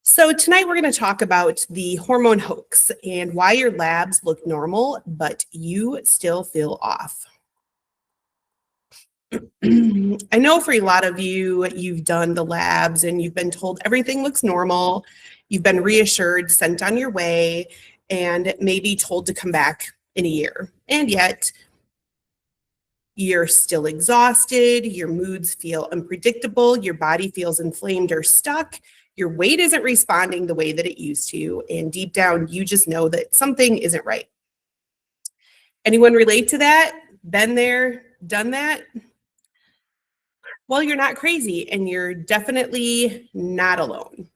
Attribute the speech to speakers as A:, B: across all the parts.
A: So tonight we're going to talk about the hormone hoax and why your labs look normal, but you still feel off. I know for a lot of you, you've done the labs and you've been told everything looks normal. You've been reassured, sent on your way, and maybe told to come back in a year. And yet you're still exhausted, your moods feel unpredictable, your body feels inflamed or stuck, your weight isn't responding the way that it used to, and deep down, you just know that something isn't right. Anyone relate to that? Been there, done that? Well, you're not crazy, and you're definitely not alone.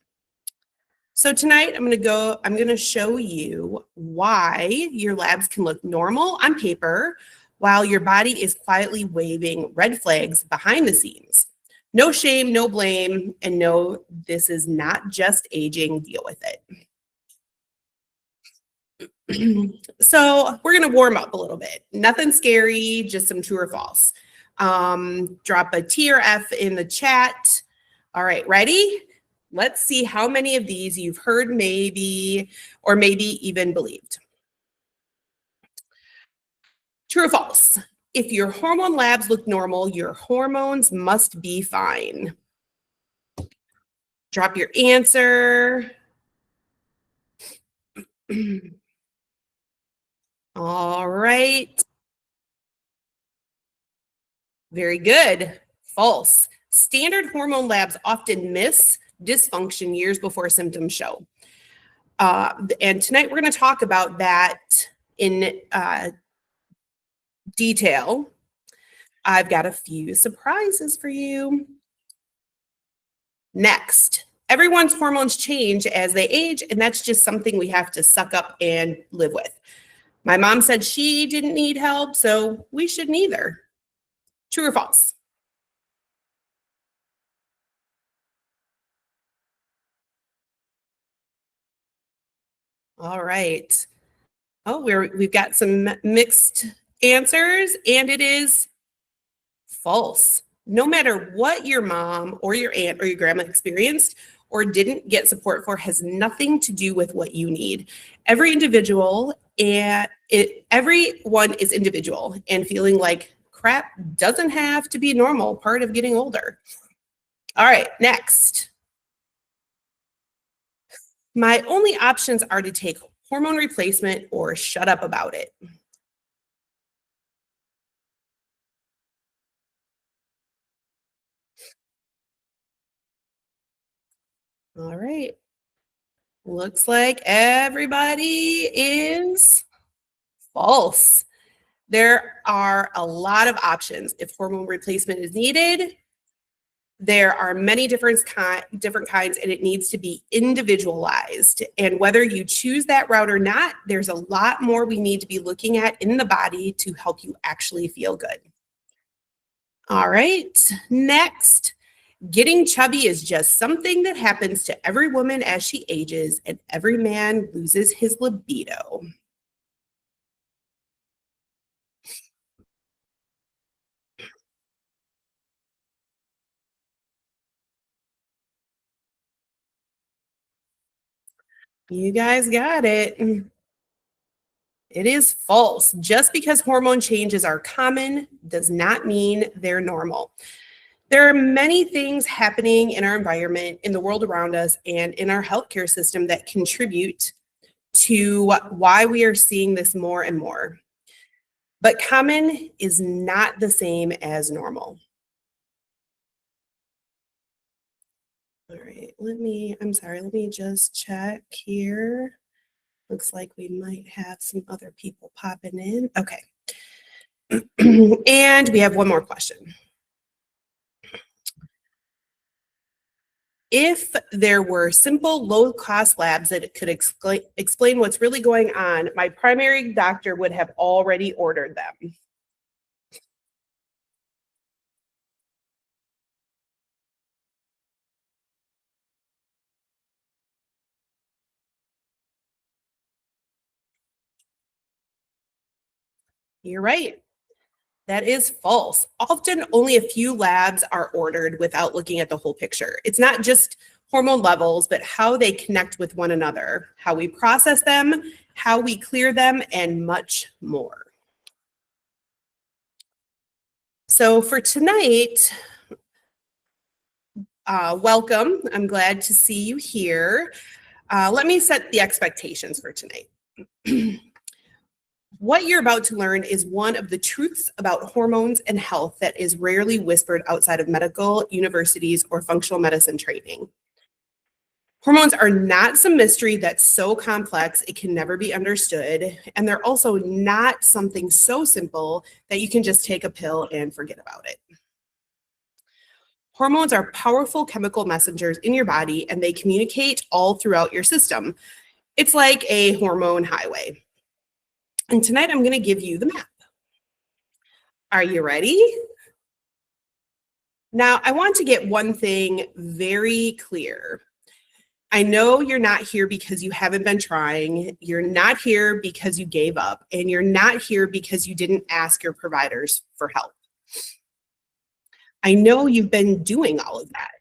A: So tonight, I'm going to show you why your labs can look normal on paper, while your body is quietly waving red flags behind the scenes. No shame, no blame, and no, this is not just aging, deal with it. So we're going to warm up a little bit. Nothing scary, just some true or false. Drop a T or F in the chat. All right, ready? Let's see how many of these you've heard maybe, or maybe even believed. True or false? If your hormone labs look normal, your hormones must be fine. Drop your answer. All right. Very good. False. Standard hormone labs often miss dysfunction years before symptoms show. And tonight we're going to talk about that in detail. I've got a few surprises for you. Next, everyone's hormones change as they age, and that's just something we have to suck up and live with. My mom said she didn't need help, so we shouldn't either. True or false? All right. Oh, we've got some mixed answers, and it is false. No matter what your mom or your aunt or your grandma experienced or didn't get support for has nothing to do with what you need. Every individual and everyone is individual, and feeling like crap doesn't have to be a normal part of getting older. All right, next. My only options are to take hormone replacement or shut up about it. All right. Looks like everybody is false. There are a lot of options if hormone replacement is needed. There are many different kinds, and it needs to be individualized. And whether you choose that route or not, there's a lot more we need to be looking at in the body to help you actually feel good. All right, next. Getting chubby is just something that happens to every woman as she ages, and every man loses his libido. You guys got it. It is false. Just because hormone changes are common does not mean they're normal. There are many things happening in our environment, in the world around us, and in our healthcare system that contribute to why we are seeing this more and more. But common is not the same as normal. All right, let me just check here. Looks like we might have some other people popping in. Okay. And we have one more question. If there were simple, low-cost labs that could explain what's really going on, my primary doctor would have already ordered them. You're right. That is false. Often only a few labs are ordered without looking at the whole picture. It's not just hormone levels, but how they connect with one another, how we process them, how we clear them, and much more. So for tonight, welcome. I'm glad to see you here. Let me set the expectations for tonight. What you're about to learn is one of the truths about hormones and health that is rarely whispered outside of medical universities or functional medicine training. Hormones are not some mystery that's so complex it can never be understood, and they're also not something so simple that you can just take a pill and forget about it. Hormones are powerful chemical messengers in your body, and they communicate all throughout your system. It's like a hormone highway. And tonight I'm going to give you the map. Are you ready? Now, I want to get one thing very clear. I know you're not here because you haven't been trying. You're not here because you gave up. And you're not here because you didn't ask your providers for help. I know you've been doing all of that.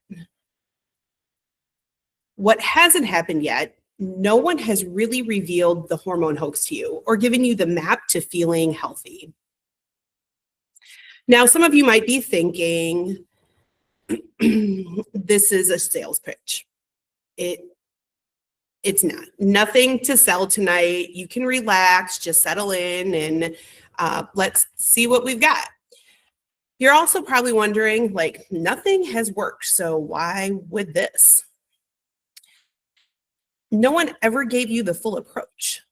A: What hasn't happened yet, no one has really revealed the hormone hoax to you or given you the map to feeling healthy. Now, some of you might be thinking, this is a sales pitch. It's not. Nothing to sell tonight. You can relax, just settle in, and let's see what we've got. You're also probably wondering, like, nothing has worked, so why would this? No one ever gave you the full approach.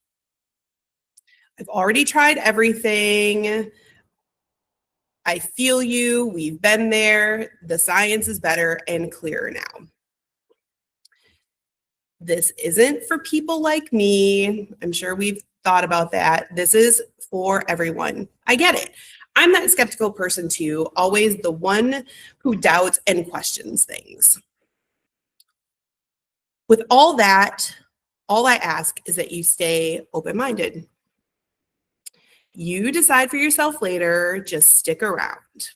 A: I've already tried everything. I feel you. We've been there. The science is better and clearer now. This isn't for people like me. I'm sure we've thought about that. This is for everyone. I get it. I'm that skeptical person too, always the one who doubts and questions things. With all that, all I ask is that you stay open-minded. You decide for yourself later, just stick around.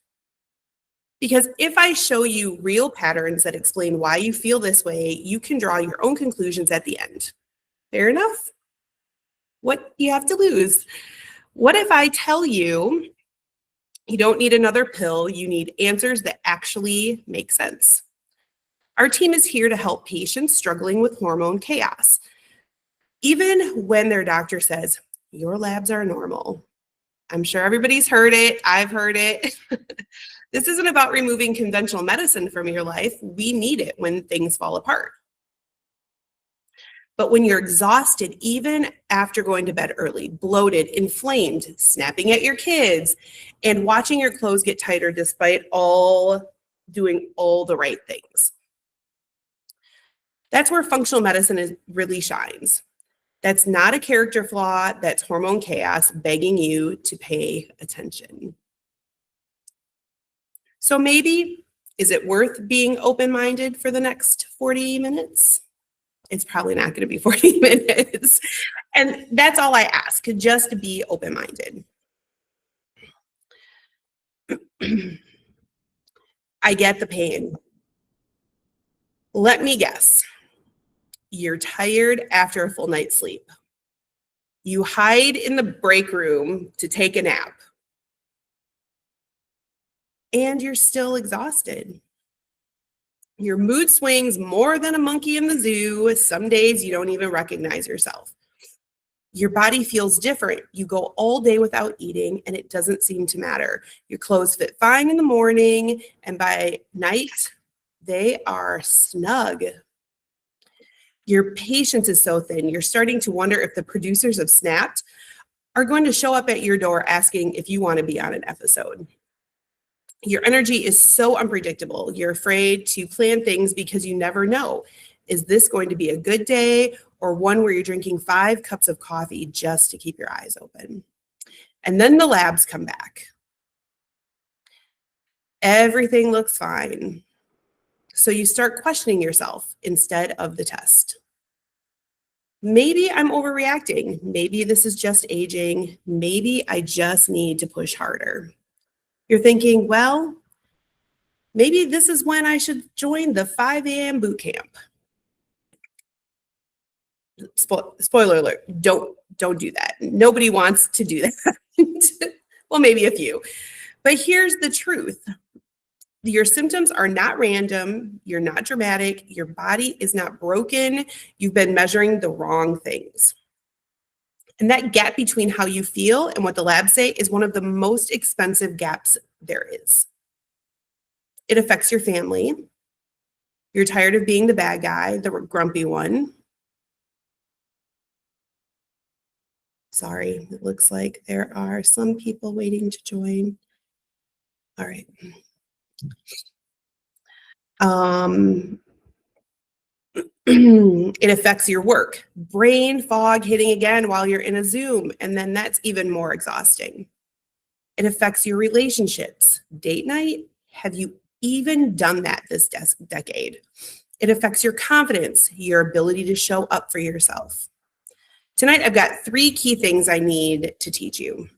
A: Because if I show you real patterns that explain why you feel this way, you can draw your own conclusions at the end. Fair enough? What do you have to lose? What if I tell you you don't need another pill, you need answers that actually make sense? Our team is here to help patients struggling with hormone chaos. Even when their doctor says, your labs are normal. I'm sure everybody's heard it. I've heard it. This isn't about removing conventional medicine from your life. We need it when things fall apart. But when you're exhausted, even after going to bed early, bloated, inflamed, snapping at your kids, and watching your clothes get tighter despite doing all the right things, that's where functional medicine really shines. That's not a character flaw. That's hormone chaos begging you to pay attention. So maybe, is it worth being open-minded for the next 40 minutes? It's probably not going to be 40 minutes. And that's all I ask, just to be open-minded. I get the pain. Let me guess. You're tired after a full night's sleep. You hide in the break room to take a nap. And you're still exhausted. Your mood swings more than a monkey in the zoo. Some days you don't even recognize yourself. Your body feels different. You go all day without eating and it doesn't seem to matter. Your clothes fit fine in the morning and by night, they are snug. Your patience is so thin. You're starting to wonder if the producers of Snapped are going to show up at your door asking if you want to be on an episode. Your energy is so unpredictable. You're afraid to plan things because you never know. Is this going to be a good day or one where you're drinking 5 cups of coffee just to keep your eyes open? And then the labs come back. Everything looks fine. So you start questioning yourself instead of the test. Maybe I'm overreacting. Maybe this is just aging. Maybe I just need to push harder. You're thinking, well, maybe this is when I should join the 5 a.m. boot camp. spoiler alert, don't do that. Nobody wants to do that. Well, maybe a few. But here's the truth. Your symptoms are not random. You're not dramatic. Your body is not broken. You've been measuring the wrong things. And that gap between how you feel and what the labs say is one of the most expensive gaps there is. It affects your family. You're tired of being the bad guy, the grumpy one. Sorry, it looks like there are some people waiting to join. All right. It affects your work. Brain fog hitting again while you're in a Zoom, and then that's even more exhausting. It affects your relationships. Date night? Have you even done that this decade? It affects your confidence, your ability to show up for yourself. Tonight, I've got 3 key things I need to teach you.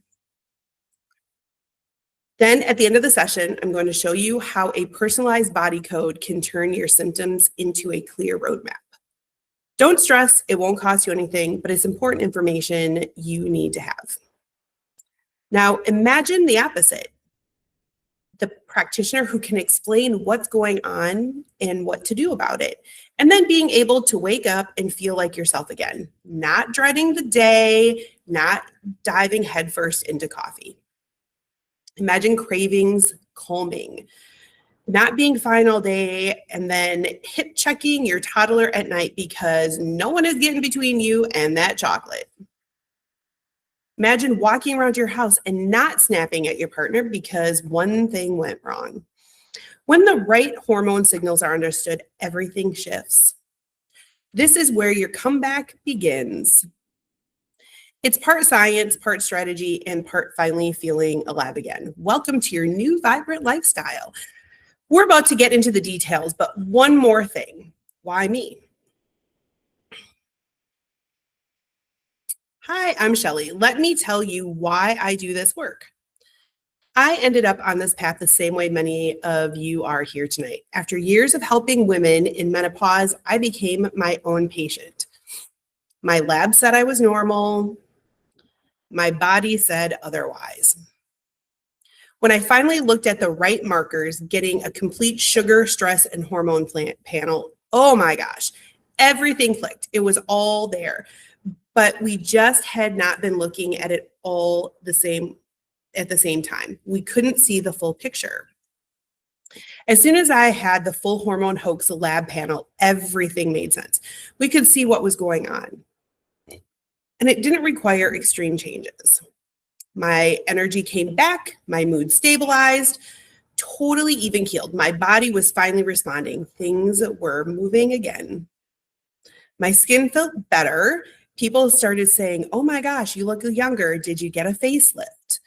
A: Then at the end of the session, I'm going to show you how a personalized body code can turn your symptoms into a clear roadmap. Don't stress, it won't cost you anything, but it's important information you need to have. Now, imagine the opposite. The practitioner who can explain what's going on and what to do about it. And then being able to wake up and feel like yourself again, not dreading the day, not diving headfirst into coffee. Imagine cravings calming, not being fine all day and then hip checking your toddler at night because no one is getting between you and that chocolate. Imagine walking around your house and not snapping at your partner because one thing went wrong. When the right hormone signals are understood, everything shifts. This is where your comeback begins. It's part science, part strategy, and part finally feeling alive again. Welcome to your new vibrant lifestyle. We're about to get into the details, but one more thing. Why me? Hi, I'm Shelly. Let me tell you why I do this work. I ended up on this path the same way many of you are here tonight. After years of helping women in menopause, I became my own patient. My lab said I was normal. My body said otherwise. When I finally looked at the right markers, getting a complete sugar, stress, and hormone panel, oh my gosh, everything clicked. It was all there. But we just had not been looking at it all at the same time. We couldn't see the full picture. As soon as I had the full Hormone Hoax lab panel, everything made sense. We could see what was going on. And it didn't require extreme changes. My energy came back, my mood stabilized, totally even keeled. My body was finally responding. Things were moving again. My skin felt better. People started saying, "Oh my gosh, you look younger. Did you get a facelift?"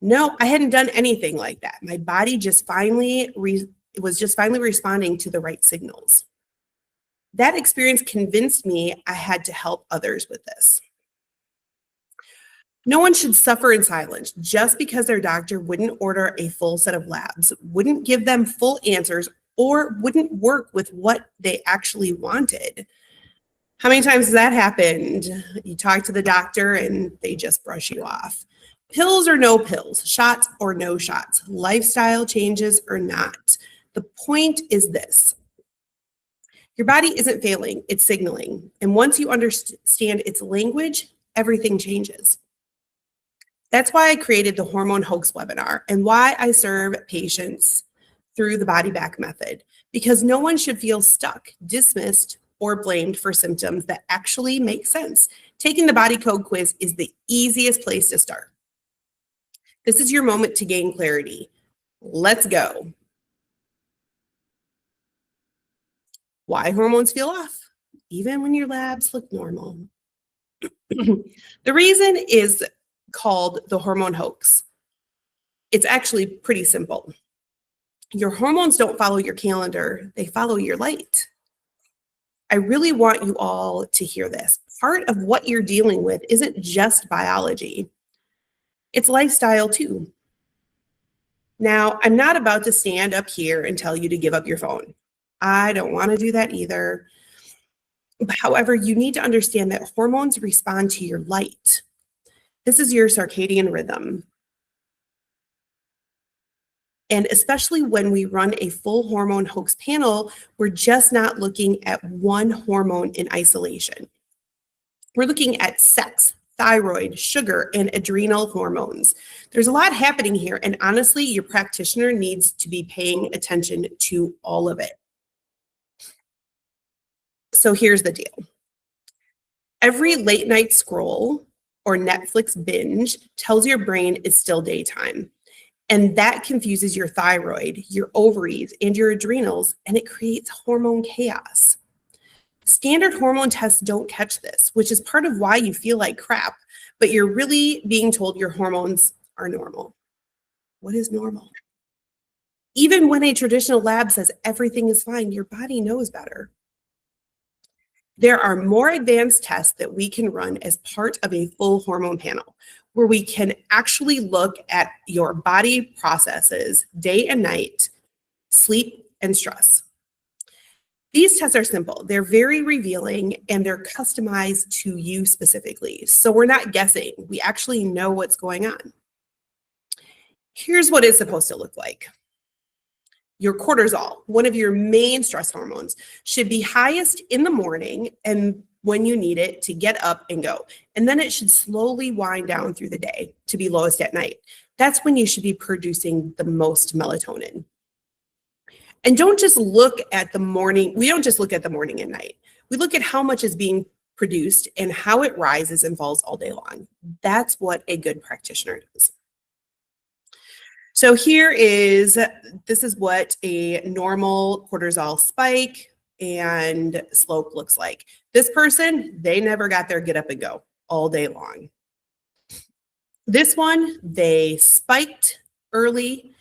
A: No, I hadn't done anything like that. My body just was finally responding to the right signals. That experience convinced me I had to help others with this. No one should suffer in silence just because their doctor wouldn't order a full set of labs, wouldn't give them full answers, or wouldn't work with what they actually wanted. How many times has that happened? You talk to the doctor and they just brush you off. Pills or no pills, shots or no shots, lifestyle changes or not. The point is this. Your body isn't failing, it's signaling. And once you understand its language, everything changes. That's why I created the Hormone Hoax webinar and why I serve patients through the body back method, because no one should feel stuck, dismissed, or blamed for symptoms that actually make sense. Taking the body code quiz is the easiest place to start. This is your moment to gain clarity. Let's go. Why hormones feel off, even when your labs look normal. The reason is called the hormone hoax. It's actually pretty simple. Your hormones don't follow your calendar, they follow your light. I really want you all to hear this. Part of what you're dealing with isn't just biology, it's lifestyle too. Now, I'm not about to stand up here and tell you to give up your phone. I don't want to do that either. However, you need to understand that hormones respond to your light. This is your circadian rhythm. And especially when we run a full hormone hoax panel, we're just not looking at one hormone in isolation. We're looking at sex, thyroid, sugar, and adrenal hormones. There's a lot happening here, and honestly, your practitioner needs to be paying attention to all of it. So here's the deal. Every late night scroll or Netflix binge tells your brain it's still daytime. And that confuses your thyroid, your ovaries, and your adrenals, and it creates hormone chaos. Standard hormone tests don't catch this, which is part of why you feel like crap, but you're really being told your hormones are normal. What is normal? Even when a traditional lab says everything is fine, your body knows better. There are more advanced tests that we can run as part of a full hormone panel, where we can actually look at your body processes day and night, sleep, and stress. These tests are simple. They're very revealing and they're customized to you specifically. So we're not guessing. We actually know what's going on. Here's what it's supposed to look like. Your cortisol, one of your main stress hormones, should be highest in the morning and when you need it to get up and go. And then it should slowly wind down through the day to be lowest at night. That's when you should be producing the most melatonin. And don't just look at the morning. We don't just look at the morning and night. We look at how much is being produced and how it rises and falls all day long. That's what a good practitioner does. So this is what a normal cortisol spike and slope looks like. This person, they never got their get up and go all day long. This one, they spiked early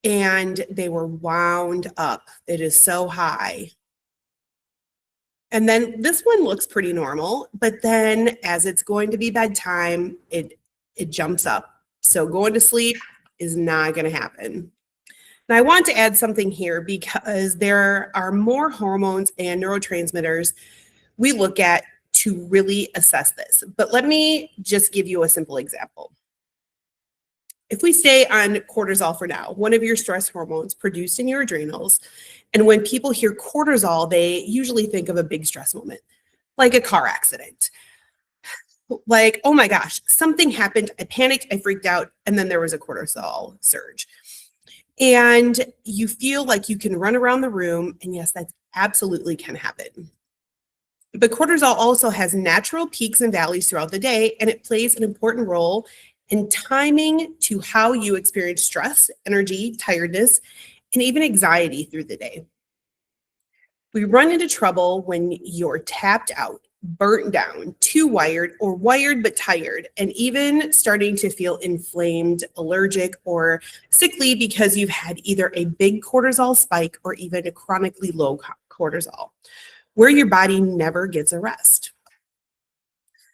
A: and they were wound up. It is so high. And then this one looks pretty normal, but then as it's going to be bedtime, it jumps up. So going to sleep is not going to happen. Now, I want to add something here because there are more hormones and neurotransmitters we look at to really assess this. But let me just give you a simple example. If we stay on cortisol for now, one of your stress hormones produced in your adrenals, and when people hear cortisol, they usually think of a big stress moment, like a car accident. Like, oh my gosh, something happened. I panicked, I freaked out, and then there was a cortisol surge. And you feel like you can run around the room, and yes, that absolutely can happen. But cortisol also has natural peaks and valleys throughout the day, and it plays an important role in timing to how you experience stress, energy, tiredness, and even anxiety through the day. We run into trouble when you're tapped out, burnt down, too wired, or wired but tired, and even starting to feel inflamed, allergic, or sickly because you've had either a big cortisol spike or even a chronically low cortisol, where your body never gets a rest.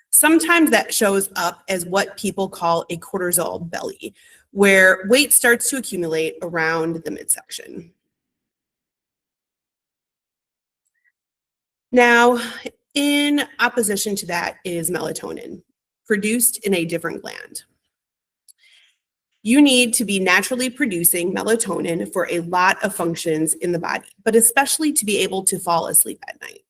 A: Sometimes that shows up as what people call a cortisol belly, where weight starts to accumulate around the midsection. Now, in opposition to that is melatonin, produced in a different gland. You need to be naturally producing melatonin for a lot of functions in the body, but especially to be able to fall asleep at night.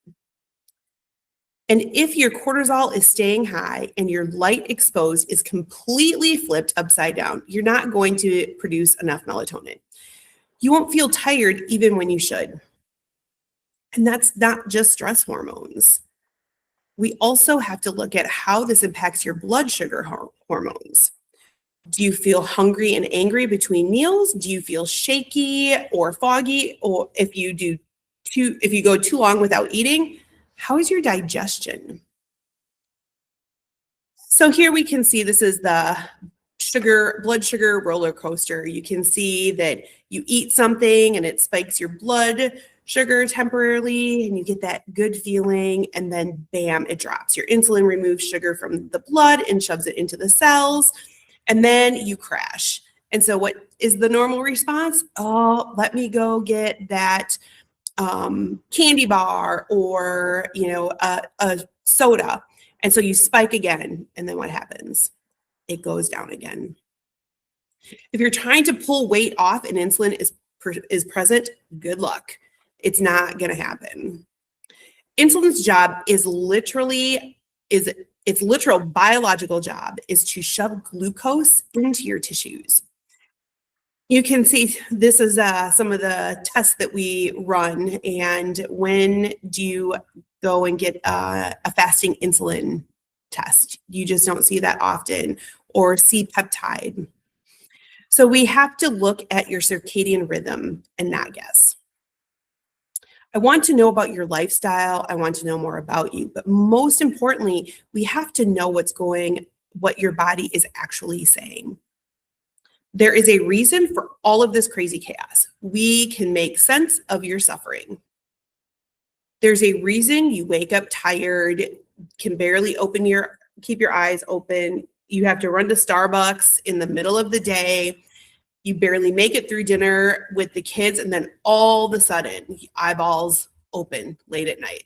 A: And if your cortisol is staying high and your light exposed is completely flipped upside down, you're not going to produce enough melatonin. You won't feel tired even when you should. And that's not just stress hormones. We also have to look at how this impacts your blood sugar hormones. Do you feel hungry and angry between meals? Do you feel shaky or foggy? Or if you go too long without eating, how is your digestion? So here we can see this is the blood sugar roller coaster. You can see that you eat something and it spikes your blood sugar temporarily and you get that good feeling, and then bam, it drops. Your insulin removes sugar from the blood and shoves it into the cells, and then you crash. And so what is the normal response? Oh, let me go get that candy bar or, a soda. And so you spike again. And then what happens? It goes down again. If you're trying to pull weight off and insulin is present, good luck. It's not going to happen. Insulin's job is its literal biological job is to shove glucose into your tissues. You can see this is some of the tests that we run. And when do you go and get a fasting insulin test? You just don't see that often, or C-peptide. So we have to look at your circadian rhythm and not guess. I want to know about your lifestyle. I want to know more about you. But most importantly, we have to know what your body is actually saying. There is a reason for all of this crazy chaos. We can make sense of your suffering. There's a reason you wake up tired, can barely keep your eyes open. You have to run to Starbucks in the middle of the day. You barely make it through dinner with the kids, and then all of a sudden, eyeballs open late at night.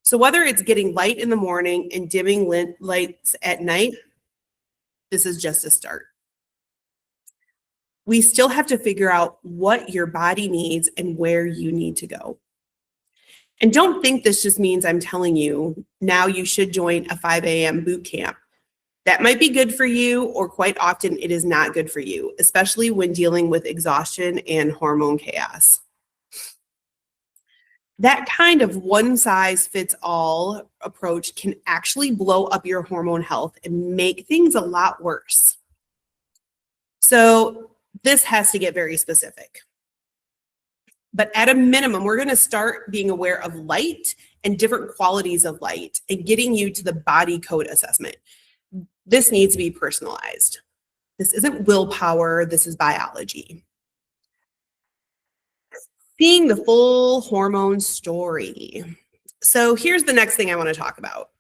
A: So whether it's getting light in the morning and dimming lights at night, this is just a start. We still have to figure out what your body needs and where you need to go. And don't think this just means I'm telling you now you should join a 5 a.m. boot camp. That might be good for you, or quite often it is not good for you, especially when dealing with exhaustion and hormone chaos. That kind of one-size-fits-all approach can actually blow up your hormone health and make things a lot worse. So this has to get very specific. But at a minimum, we're going to start being aware of light and different qualities of light and getting you to the body code assessment. This needs to be personalized. This isn't willpower, this is biology. Seeing the full hormone story. So here's the next thing I want to talk about.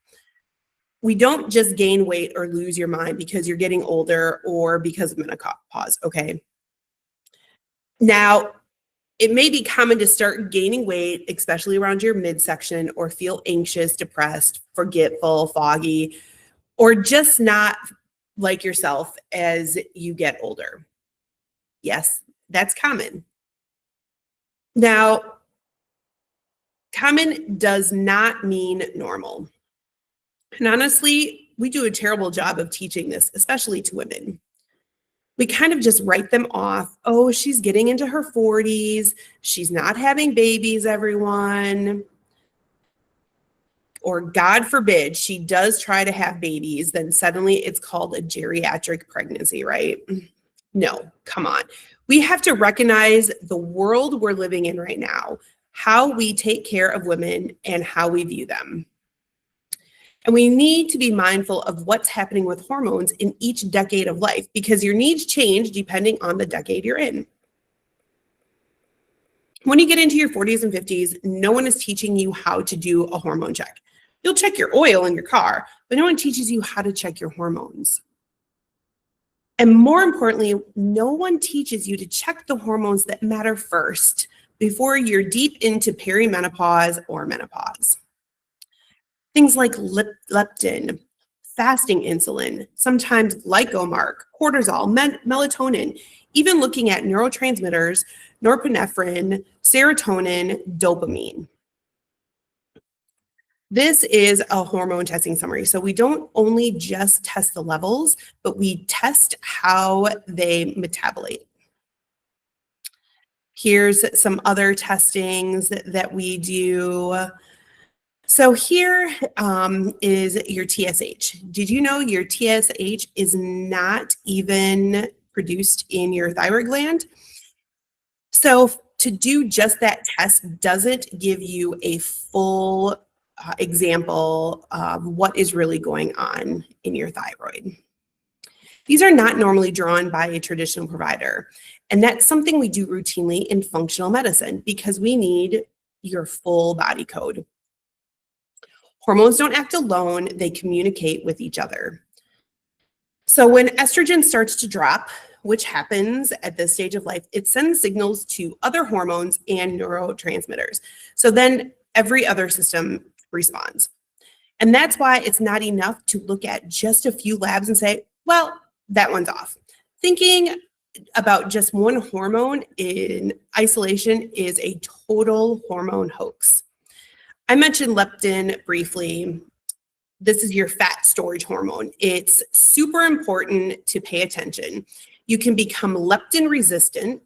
A: We don't just gain weight or lose your mind because you're getting older or because of menopause, okay? Now, it may be common to start gaining weight, especially around your midsection, or feel anxious, depressed, forgetful, foggy, or just not like yourself as you get older. Yes, that's common. Now, common does not mean normal. And honestly, we do a terrible job of teaching this, especially to women. We kind of just write them off. Oh, she's getting into her 40s. She's not having babies, everyone. Or God forbid, she does try to have babies, then suddenly it's called a geriatric pregnancy, right? No, come on. We have to recognize the world we're living in right now, how we take care of women and how we view them. And we need to be mindful of what's happening with hormones in each decade of life, because your needs change depending on the decade you're in. When you get into your 40s and 50s, no one is teaching you how to do a hormone check. You'll check your oil in your car, but no one teaches you how to check your hormones. And more importantly, no one teaches you to check the hormones that matter first before you're deep into perimenopause or menopause. Things like leptin, fasting insulin, sometimes glycomark, cortisol, melatonin, even looking at neurotransmitters, norepinephrine, serotonin, dopamine. This is a hormone testing summary. So we don't only just test the levels, but we test how they metabolate. Here's some other testings that we do. So here is your TSH. Did you know your TSH is not even produced in your thyroid gland? So to do just that test doesn't give you a full example of what is really going on in your thyroid. These are not normally drawn by a traditional provider. And that's something we do routinely in functional medicine because we need your full body code. Hormones don't act alone, they communicate with each other. So when estrogen starts to drop, which happens at this stage of life, it sends signals to other hormones and neurotransmitters. So then every other system responds. And that's why it's not enough to look at just a few labs and say, well, that one's off. Thinking about just one hormone in isolation is a total hormone hoax. I mentioned leptin briefly. This is your fat storage hormone. It's super important to pay attention. You can become leptin resistant,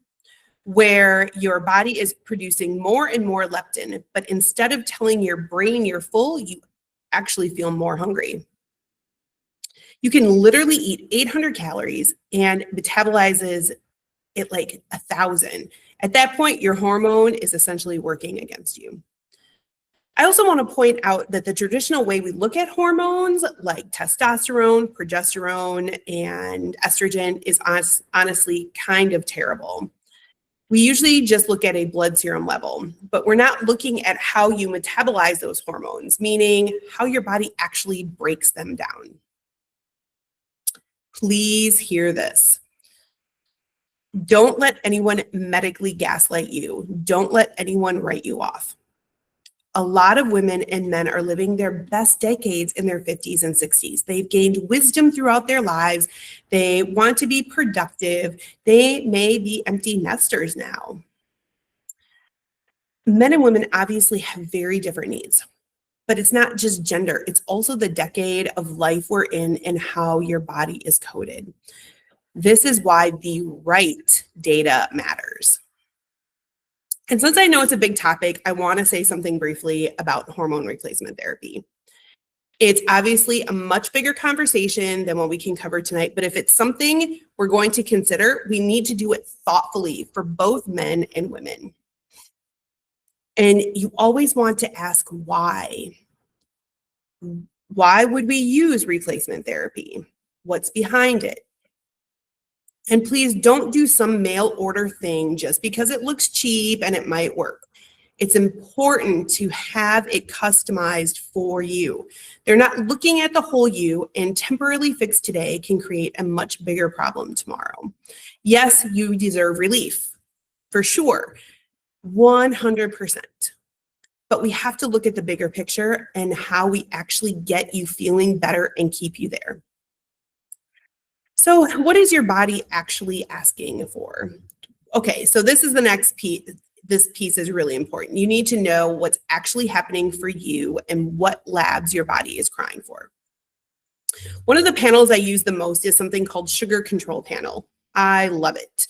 A: where your body is producing more and more leptin, but instead of telling your brain you're full, you actually feel more hungry. You can literally eat 800 calories and metabolizes it like 1,000. At that point, your hormone is essentially working against you. I also want to point out that the traditional way we look at hormones like testosterone, progesterone, and estrogen is honestly kind of terrible. We usually just look at a blood serum level, but we're not looking at how you metabolize those hormones, meaning how your body actually breaks them down. Please hear this. Don't let anyone medically gaslight you. Don't let anyone write you off. A lot of women and men are living their best decades in their 50s and 60s. They've gained wisdom throughout their lives. They want to be productive. They may be empty nesters now. Men and women obviously have very different needs, but it's not just gender. It's also the decade of life we're in and how your body is coded. This is why the right data matters. And since I know it's a big topic, I want to say something briefly about hormone replacement therapy. It's obviously a much bigger conversation than what we can cover tonight, but if it's something we're going to consider, we need to do it thoughtfully for both men and women. And you always want to ask why. Why would we use replacement therapy? What's behind it? And please don't do some mail order thing just because it looks cheap and it might work. It's important to have it customized for you. They're not looking at the whole you, and temporarily fixed today can create a much bigger problem tomorrow. Yes, you deserve relief, for sure, 100%. But we have to look at the bigger picture and how we actually get you feeling better and keep you there. So what is your body actually asking for? Okay, so this is the next piece. This piece is really important. You need to know what's actually happening for you and what labs your body is crying for. One of the panels I use the most is something called sugar control panel. I love it.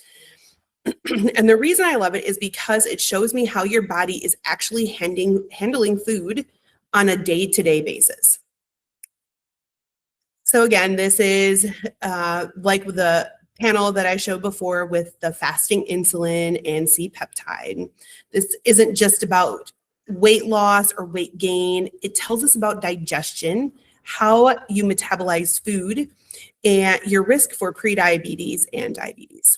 A: And the reason I love it is because it shows me how your body is actually handling food on a day-to-day basis. So again, this is like the panel that I showed before with the fasting insulin and C-peptide. This isn't just about weight loss or weight gain. It tells us about digestion, how you metabolize food, and your risk for prediabetes and diabetes.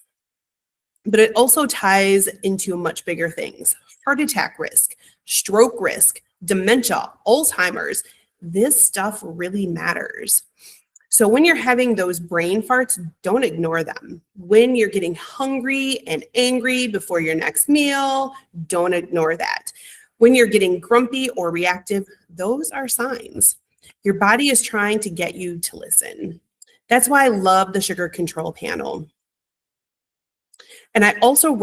A: But it also ties into much bigger things: heart attack risk, stroke risk, dementia, Alzheimer's. This stuff really matters. So when you're having those brain farts, don't ignore them. When you're getting hungry and angry before your next meal, don't ignore that. When you're getting grumpy or reactive, those are signs. Your body is trying to get you to listen. That's why I love the sugar control panel. And I also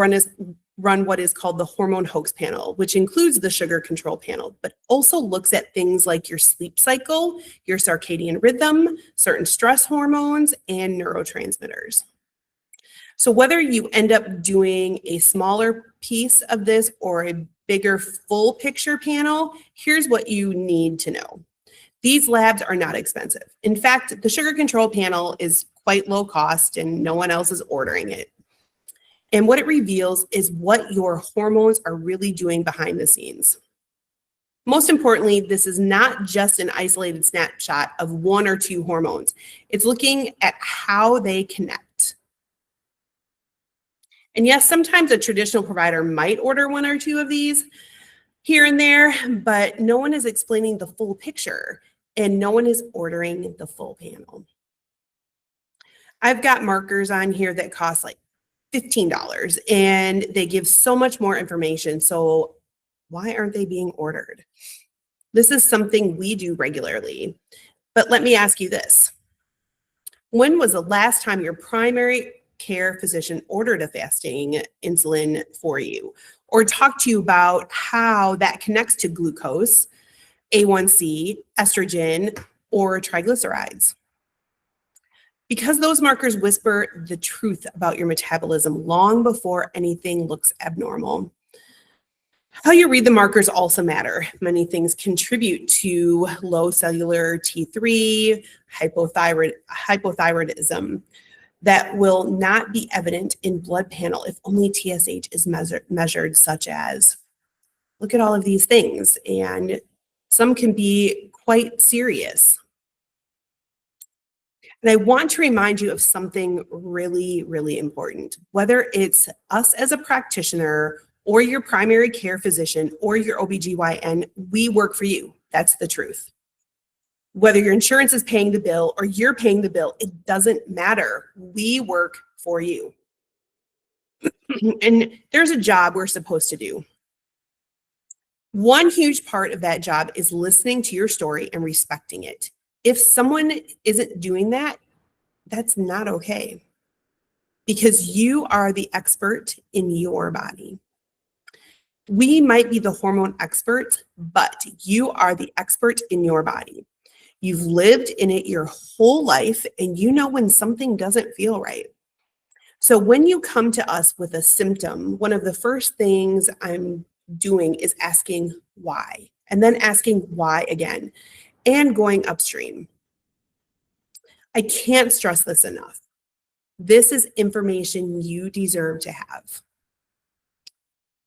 A: run what is called the Hormone Hoax panel, which includes the sugar control panel, but also looks at things like your sleep cycle, your circadian rhythm, certain stress hormones, and neurotransmitters. So whether you end up doing a smaller piece of this or a bigger full picture panel, here's what you need to know. These labs are not expensive. In fact, the sugar control panel is quite low cost and no one else is ordering it. And what it reveals is what your hormones are really doing behind the scenes. Most importantly, this is not just an isolated snapshot of one or two hormones. It's looking at how they connect. And yes, sometimes a traditional provider might order one or two of these here and there, but no one is explaining the full picture and no one is ordering the full panel. I've got markers on here that cost like $15 and they give so much more information. So why aren't they being ordered? This is something we do regularly. But let me ask you this. When was the last time your primary care physician ordered a fasting insulin for you or talked to you about how that connects to glucose, A1C, estrogen, or triglycerides? Because those markers whisper the truth about your metabolism long before anything looks abnormal. How you read the markers also matter. Many things contribute to low cellular T3, hypothyroidism that will not be evident in blood panel if only TSH is measured, such as, look at all of these things, and some can be quite serious. And I want to remind you of something really, really important. Whether it's us as a practitioner or your primary care physician or your OBGYN, we work for you. That's the truth. Whether your insurance is paying the bill or you're paying the bill, it doesn't matter. We work for you. And there's a job we're supposed to do. One huge part of that job is listening to your story and respecting it. If someone isn't doing that, that's not okay, because you are the expert in your body. We might be the hormone experts, but you are the expert in your body. You've lived in it your whole life, and you know when something doesn't feel right. So when you come to us with a symptom, one of the first things I'm doing is asking why, and then asking why again, and going upstream. I can't stress this enough. This is information you deserve to have.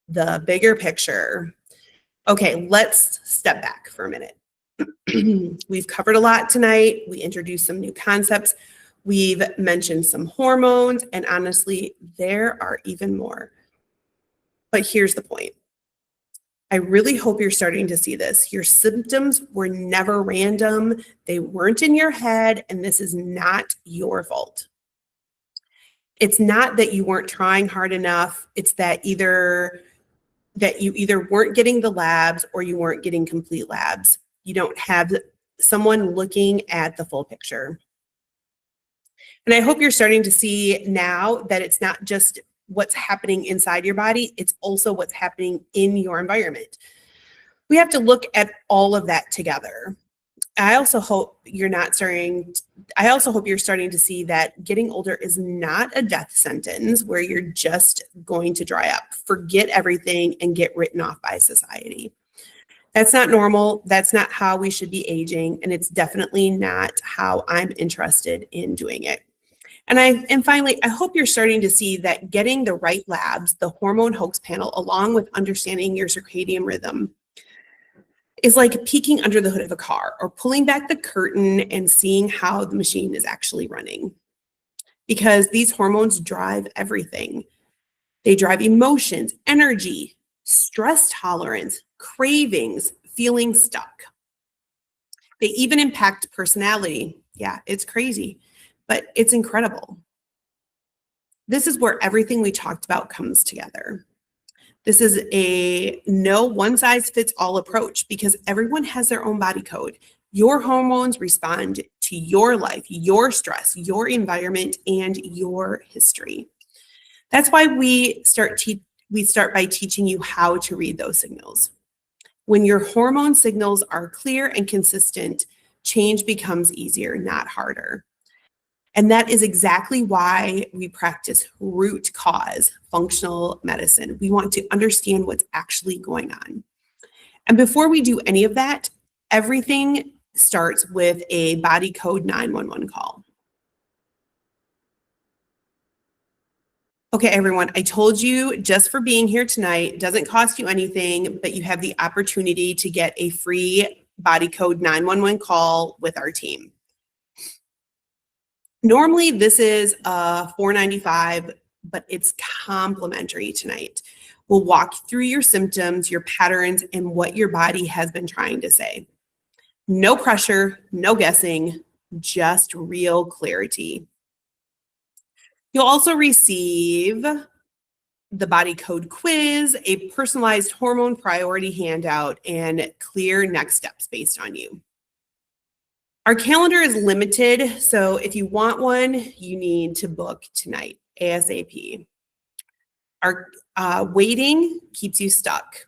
A: The bigger picture. Okay, let's step back for a minute. We've covered a lot tonight. We introduced some new concepts. We've mentioned some hormones, and honestly, there are even more. But here's the point. I really hope you're starting to see this. Your symptoms were never random. They weren't in your head, and this is not your fault. It's not that you weren't trying hard enough. It's that you either weren't getting the labs or you weren't getting complete labs. You don't have someone looking at the full picture. And I hope you're starting to see now that it's not just what's happening inside your body, it's also what's happening in your environment. We have to look at all of that together. I also hope you're starting to see that getting older is not a death sentence where you're just going to dry up, forget everything, and get written off by society. That's not normal. That's not how we should be aging. And it's definitely not how I'm interested in doing it. And finally, I hope you're starting to see that getting the right labs, the hormone hoax panel, along with understanding your circadian rhythm, is like peeking under the hood of a car or pulling back the curtain and seeing how the machine is actually running. Because these hormones drive everything. They drive emotions, energy, stress tolerance, cravings, feeling stuck. They even impact personality. Yeah, it's crazy, but it's incredible. This is where everything we talked about comes together. This is a no one-size-fits-all approach because everyone has their own body code. Your hormones respond to your life, your stress, your environment, and your history. That's why we start by teaching you how to read those signals. When your hormone signals are clear and consistent, change becomes easier, not harder. And that is exactly why we practice root cause functional medicine. We want to understand what's actually going on. And before we do any of that, everything starts with a body code 911 call. Okay, everyone, I told you just for being here tonight, doesn't cost you anything, but you have the opportunity to get a free body code 911 call with our team. Normally, this is $4.95, but it's complimentary tonight. We'll walk through your symptoms, your patterns, and what your body has been trying to say. No pressure, no guessing, just real clarity. You'll also receive the body code quiz, a personalized hormone priority handout, and clear next steps based on you. Our calendar is limited, so if you want one, you need to book tonight, ASAP. Our waiting keeps you stuck.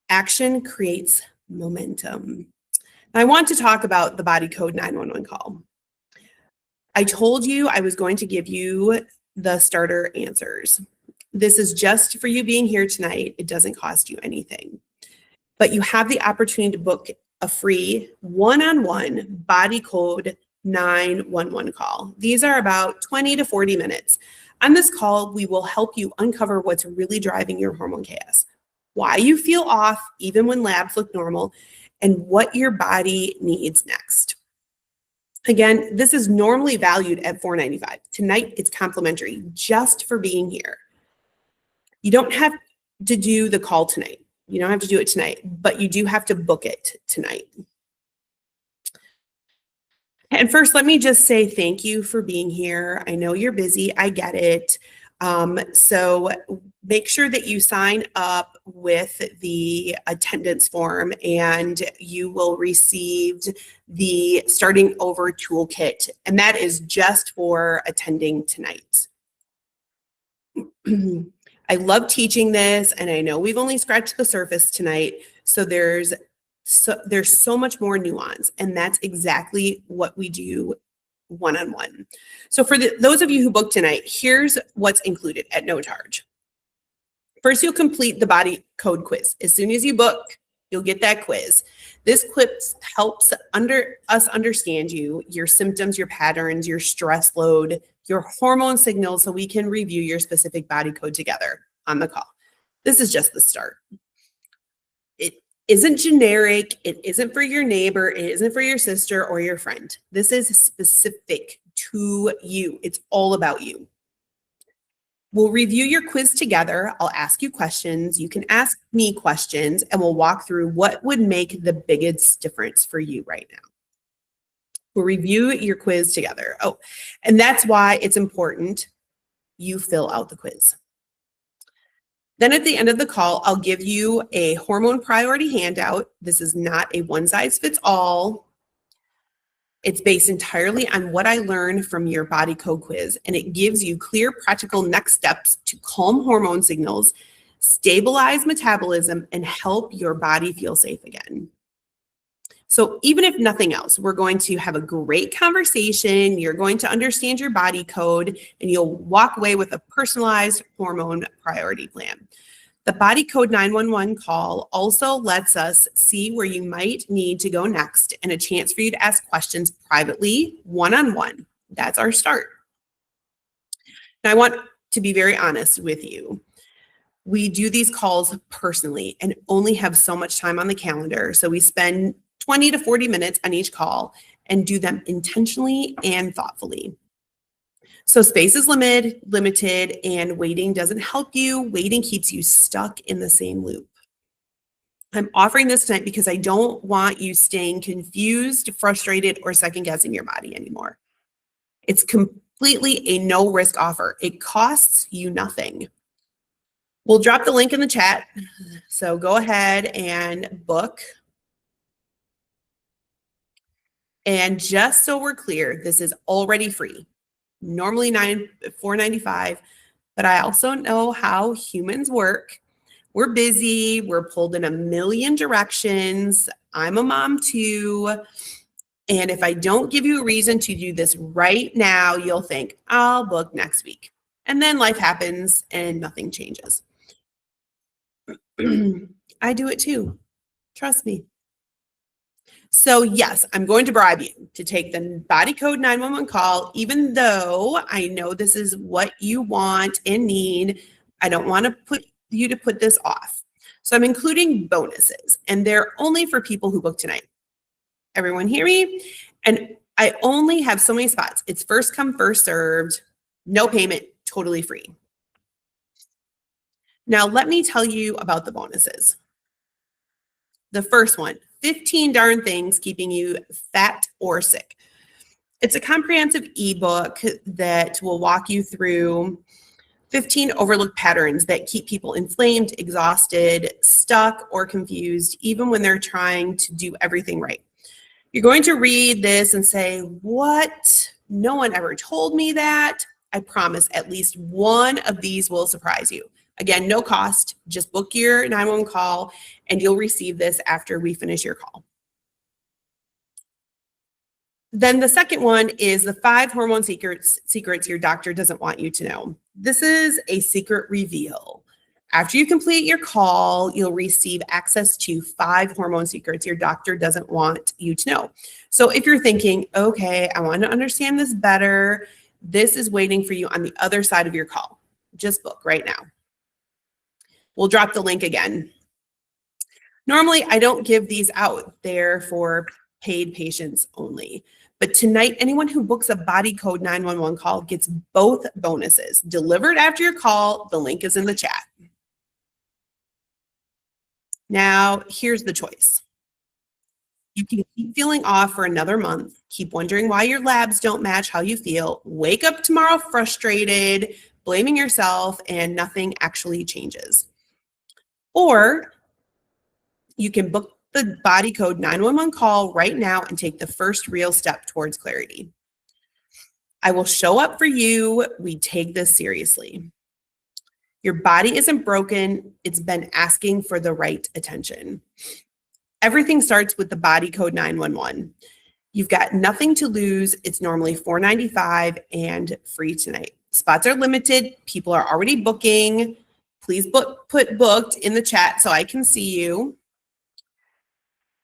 A: Action creates momentum. I want to talk about the body code 911 call. I told you I was going to give you the starter answers. This is just for you being here tonight. It doesn't cost you anything. But you have the opportunity to book a free one-on-one body code 911 call. These are about 20 to 40 minutes. On this call, we will help you uncover what's really driving your hormone chaos, why you feel off even when labs look normal, and what your body needs next. Again, this is normally valued at $495. Tonight, it's complimentary just for being here. You don't have to do the call tonight. You don't have to do it tonight, but you do have to book it tonight. And first, let me just say thank you for being here. I know you're busy. I get it. So make sure that you sign up with the attendance form and you will receive the starting over toolkit. And that is just for attending tonight. I love teaching this, and I know we've only scratched the surface tonight. So there's so much more nuance, and that's exactly what we do one-on-one. So for those of you who booked tonight, here's what's included at no charge. First, you'll complete the body code quiz. As soon as you book, you'll get that quiz. This quiz helps us understand you, your symptoms, your patterns, your stress load, your hormone signals, so we can review your specific body code together on the call. This is just the start. It isn't generic. It isn't for your neighbor. It isn't for your sister or your friend. This is specific to you. It's all about you. We'll review your quiz together. I'll ask you questions. You can ask me questions, and we'll walk through what would make the biggest difference for you right now. We'll review your quiz together. Oh, and that's why it's important you fill out the quiz. Then at the end of the call, I'll give you a hormone priority handout. This is not a one-size-fits-all. It's based entirely on what I learned from your body code quiz, and it gives you clear, practical next steps to calm hormone signals, stabilize metabolism, and help your body feel safe again. So even if nothing else, we're going to have a great conversation. You're going to understand your body code, and you'll walk away with a personalized hormone priority plan. The body code 911 call also lets us see where you might need to go next and a chance for you to ask questions privately, one-on-one. That's our start. Now, I want to be very honest with you. We do these calls personally and only have so much time on the calendar. So we spend 20 to 40 minutes on each call and do them intentionally and thoughtfully. So space is limited, and waiting doesn't help you. Waiting keeps you stuck in the same loop. I'm offering this tonight because I don't want you staying confused, frustrated, or second-guessing your body anymore. It's completely a no-risk offer. It costs you nothing. We'll drop the link in the chat, so go ahead and book. And just so we're clear, this is already free. Normally $4.95, but I also know how humans work. We're busy. We're pulled in a million directions. I'm a mom too. And if I don't give you a reason to do this right now, you'll think, I'll book next week. And then life happens and nothing changes. I do it too. Trust me. So yes, I'm going to bribe you to take the body code 911 call, even though I know this is what you want and need. I don't want to put this off. So I'm including bonuses, and they're only for people who book tonight. Everyone hear me? And I only have so many spots. It's first come, first served, no payment, totally free. Now let me tell you about the bonuses. The first one, 15 darn things keeping you fat or sick. It's a comprehensive ebook that will walk you through 15 overlooked patterns that keep people inflamed, exhausted, stuck, or confused, even when they're trying to do everything right. You're going to read this and say, what? No one ever told me that. I promise at least one of these will surprise you. Again, no cost, just book your 911 call and you'll receive this after we finish your call. Then the second one is the 5 hormone secrets your doctor doesn't want you to know. This is a secret reveal. After you complete your call, you'll receive access to 5 hormone secrets your doctor doesn't want you to know. So if you're thinking, okay, I want to understand this better, this is waiting for you on the other side of your call. Just book right now. We'll drop the link again. Normally, I don't give these out there for paid patients only. But tonight, anyone who books a body code 911 call gets both bonuses delivered after your call. The link is in the chat. Now, here's the choice. You can keep feeling off for another month, keep wondering why your labs don't match how you feel, wake up tomorrow frustrated, blaming yourself, and nothing actually changes. Or you can book the body code 911 call right now and take the first real step towards clarity. I will show up for you. We take this seriously. Your body isn't broken. It's been asking for the right attention. Everything starts with the body code 911. You've got nothing to lose. It's normally $4.95 and free tonight. Spots are limited. People are already booking. Please put booked in the chat so I can see you.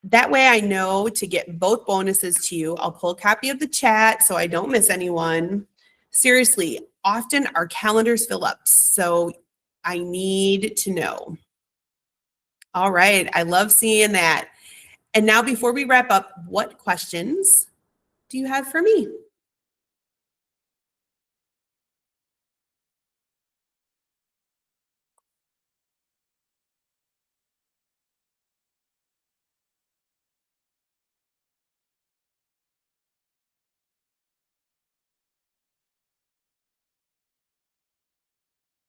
A: That way I know to get both bonuses to you. I'll pull a copy of the chat so I don't miss anyone. Seriously, often our calendars fill up, so I need to know. All right, I love seeing that. And now before we wrap up, what questions do you have for me?